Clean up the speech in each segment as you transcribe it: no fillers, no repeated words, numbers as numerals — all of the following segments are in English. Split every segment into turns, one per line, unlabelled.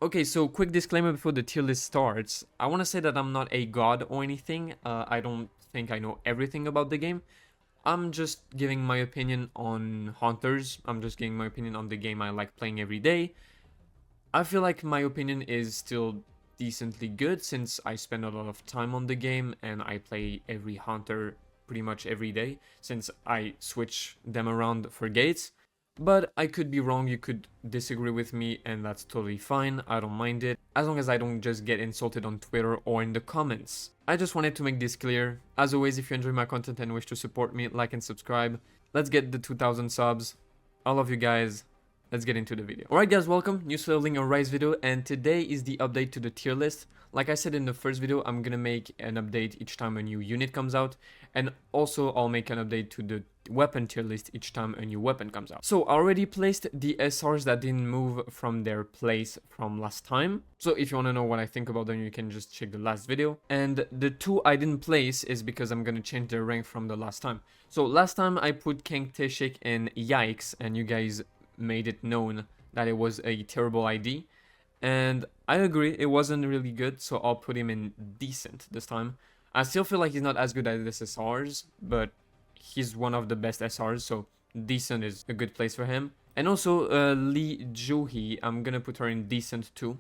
Okay, so quick disclaimer before the tier list starts. I want to say that I'm not a god or anything. I don't think I know everything about the game. I'm just giving my opinion on Hunters. I'm just giving my opinion on the game I like playing every day. I feel like my opinion is still decently good since I spend a lot of time on the game and I play every Hunter pretty much every day since I switch them around for gates. But I could be wrong, you could disagree with me, and that's totally fine, I don't mind it, as long as I don't just get insulted on Twitter or in the comments. I just wanted to make this clear. As always, if you enjoy my content and wish to support me, like and subscribe. Let's get the 2000 subs. I love you guys. Let's get into the video. Alright guys, welcome, new Slowling or Rise video, and today is the update to the tier list. Like I said in the first video, I'm gonna make an update each time a new unit comes out, and also I'll make an update to the weapon tier list each time a new weapon comes out. So I already placed the SRs that didn't move from their place from last time. So if you want to know what I think about them, you can just check the last video. And the two I didn't place is because I'm gonna change their rank from the last time. So last time I put Kang Taeshik and Yikes, and you guys made it known that it was a terrible ID, and I agree, it wasn't really good, so I'll put him in decent this time. I still feel like he's not as good as SRs, but he's one of the best SRs, so decent is a good place for him. And also Lee Joo-hee, I'm gonna put her in decent too.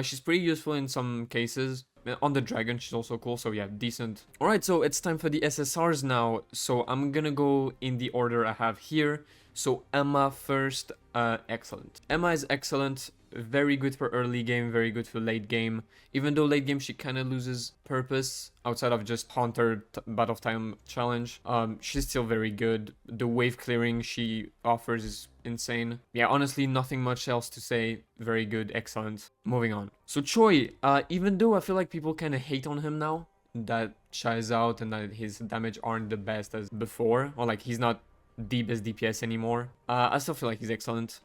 She's pretty useful in some cases. On the dragon, she's also cool, so yeah, decent. Alright, so it's time for the SSRs now. So I'm gonna go in the order I have here. So Emma first, excellent. Emma is excellent, very good for early game, very good for late game. Even though late game she kind of loses purpose outside of just Haunter Battle of Time challenge. She's still very good. The wave clearing she offers is insane. Yeah, honestly, nothing much else to say. Very good, excellent. Moving on. So Choi, even though I feel like people kind of hate on him now, that Chai's out and that his damage aren't the best as before, or like he's not the best DPS anymore, I still feel like he's excellent.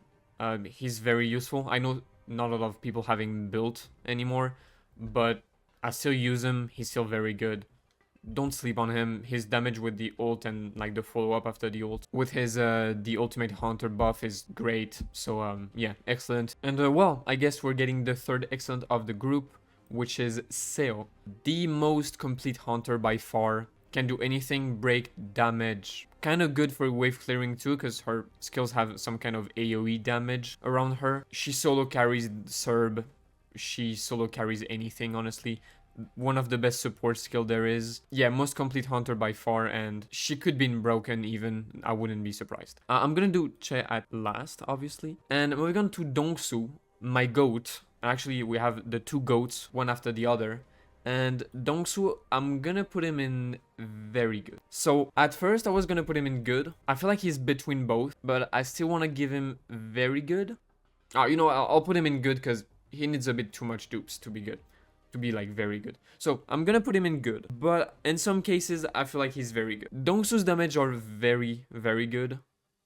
He's very useful. I know not a lot of people have him built anymore, but I still use him. He's still very good. Don't sleep on him. His damage with the ult and like the follow-up after the ult with his the ultimate Haunter buff is great. So yeah, excellent. And well, I guess we're getting the third excellent of the group, which is Seo, the most complete Haunter by far. Can do anything, break, damage. Kind of good for wave clearing too, because her skills have some kind of AoE damage around her. She solo carries Serb. She solo carries anything, honestly. One of the best support skill there is. Yeah, most complete Haunter by far, and she could be broken even. I wouldn't be surprised. I'm gonna do Choi at last, obviously. And moving on to Dongsoo, my goat. Actually, we have the two goats, one after the other. And Dongsoo, I'm gonna put him in very good. So at first I was gonna put him in good. I feel like he's between both, but I still want to give him very good. You know, I'll put him in good because he needs a bit too much dupes to be good. To be like very good. So I'm gonna put him in good. But in some cases, I feel like he's very good. Dongsoo's damage are very, very good.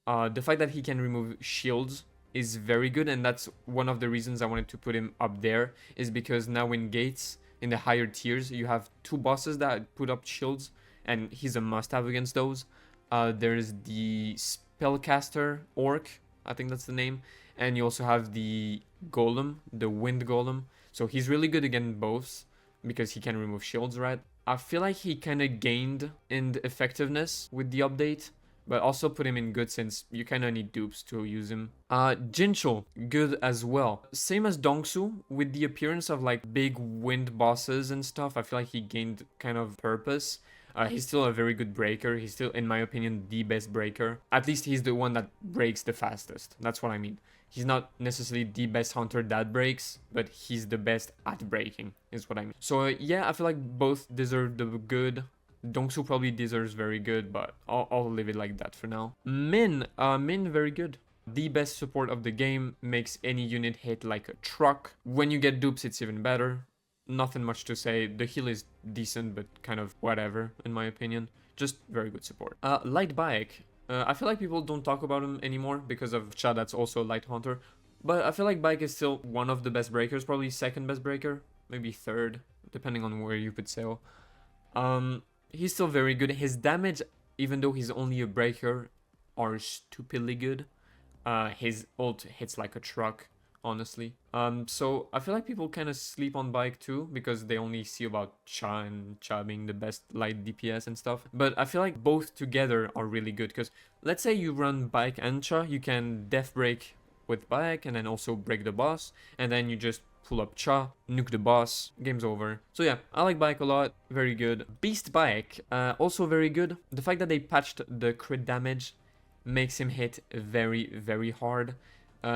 The fact that he can remove shields is very good, and that's one of the reasons I wanted to put him up there, is because now in gates, in the higher tiers, you have two bosses that put up shields, and he's a must-have against those. There's the Spellcaster Orc, I think that's the name, and you also have the Golem, the Wind Golem. So he's really good against both, because he can remove shields, right? I feel like he kind of gained in the effectiveness with the update, but also put him in good since you kind of need dupes to use him. Jinchul, good as well. Same as Dongsoo, with the appearance of like big wind bosses and stuff, I feel like he gained kind of purpose. He's still a very good breaker. He's still, in my opinion, the best breaker. At least he's the one that breaks the fastest. That's what I mean. He's not necessarily the best Hunter that breaks, but he's the best at breaking, is what I mean. So yeah, I feel like both deserve the good. Dongsoo probably deserves very good, but I'll leave it like that for now. Min, very good. The best support of the game, makes any unit hit like a truck. When you get dupes, it's even better. Nothing much to say. The heal is decent, but kind of whatever, in my opinion. Just very good support. Light Baek. I feel like people don't talk about him anymore because of Cha, that's also a light Haunter. But I feel like Baek is still one of the best breakers, probably second best breaker, maybe third, depending on where you put Seo. He's still very good. His damage, even though he's only a breaker, are stupidly good. His ult hits like a truck. honestly. So I feel like people kind of sleep on Baek too because they only see about Cha and Cha being the best light DPS and stuff. But I feel like both together are really good because let's say you run Baek and Cha, you can death break with Baek and then also break the boss, and then you just pull up Cha, nuke the boss, game's over. So yeah, I like Baek a lot, very good. Beast Baek, also very good. The fact that they patched the crit damage makes him hit very, very hard.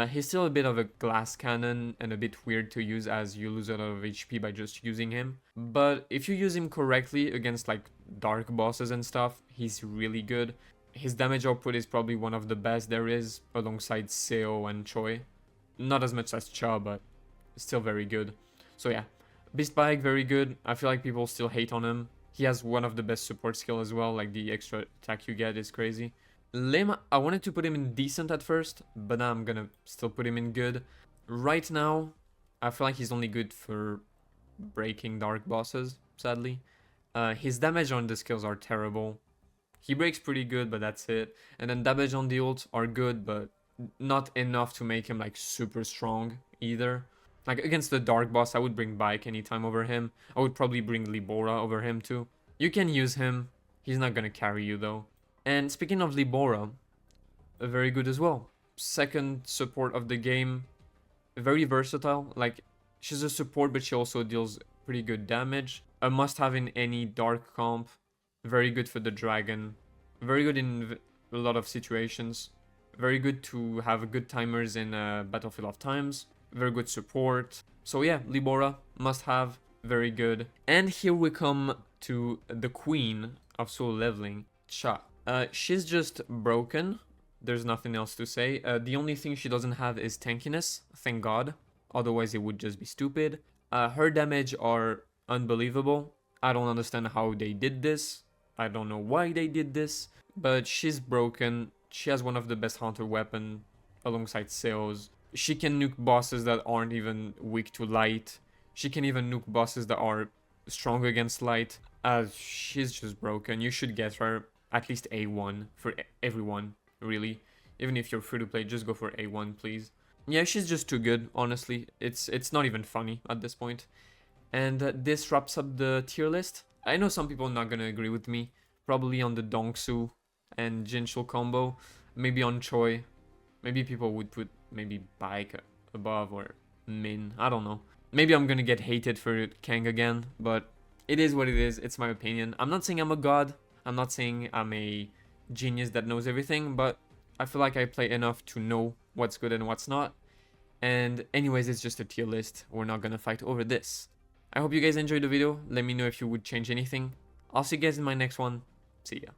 He's still a bit of a glass cannon and a bit weird to use as you lose a lot of HP by just using him. But if you use him correctly against like dark bosses and stuff, he's really good. His damage output is probably one of the best there is alongside Seo and Choi. Not as much as Cha, but still very good. So yeah, Beast Baek very good. I feel like people still hate on him. He has one of the best support skill as well, like the extra attack you get is crazy. Lim, I wanted to put him in decent at first, but now I'm gonna still put him in good. Right now, I feel like he's only good for breaking dark bosses, sadly. His damage on the skills are terrible. He breaks pretty good, but that's it. And then damage on the ult are good, but not enough to make him like super strong either. Like against the dark boss, I would bring Baek anytime over him. I would probably bring Bora over him too. You can use him. He's not gonna carry you though. And speaking of Bora, very good as well. Second support of the game, very versatile. Like, she's a support, but she also deals pretty good damage. A must-have in any dark comp. Very good for the dragon. Very good in a lot of situations. Very good to have good timers in Battlefield of Times. Very good support. So yeah, Bora, must-have. Very good. And here we come to the queen of solo leveling, Cha. She's just broken. There's nothing else to say. The only thing she doesn't have is tankiness, thank god. Otherwise it would just be stupid. Her damage are unbelievable. I don't understand how they did this. I don't know why they did this. But she's broken. She has one of the best hunter weapon alongside Seo's. She can nuke bosses that aren't even weak to light. She can even nuke bosses that are strong against light. She's just broken. You should get her at least A1 for everyone, really. Even if you're free to play, just go for A1, please. Yeah, she's just too good, honestly. It's not even funny at this point. And this wraps up the tier list. I know some people are not gonna agree with me. Probably on the Dongsoo and Jinchul combo. Maybe on Choi. Maybe people would put maybe Baek above or Min. I don't know. Maybe I'm gonna get hated for Kang again, but it is what it is. It's my opinion. I'm not saying I'm a god. I'm not saying I'm a genius that knows everything, but I feel like I play enough to know what's good and what's not. And anyways, it's just a tier list. We're not gonna fight over this. I hope you guys enjoyed the video. Let me know if you would change anything. I'll see you guys in my next one. See ya.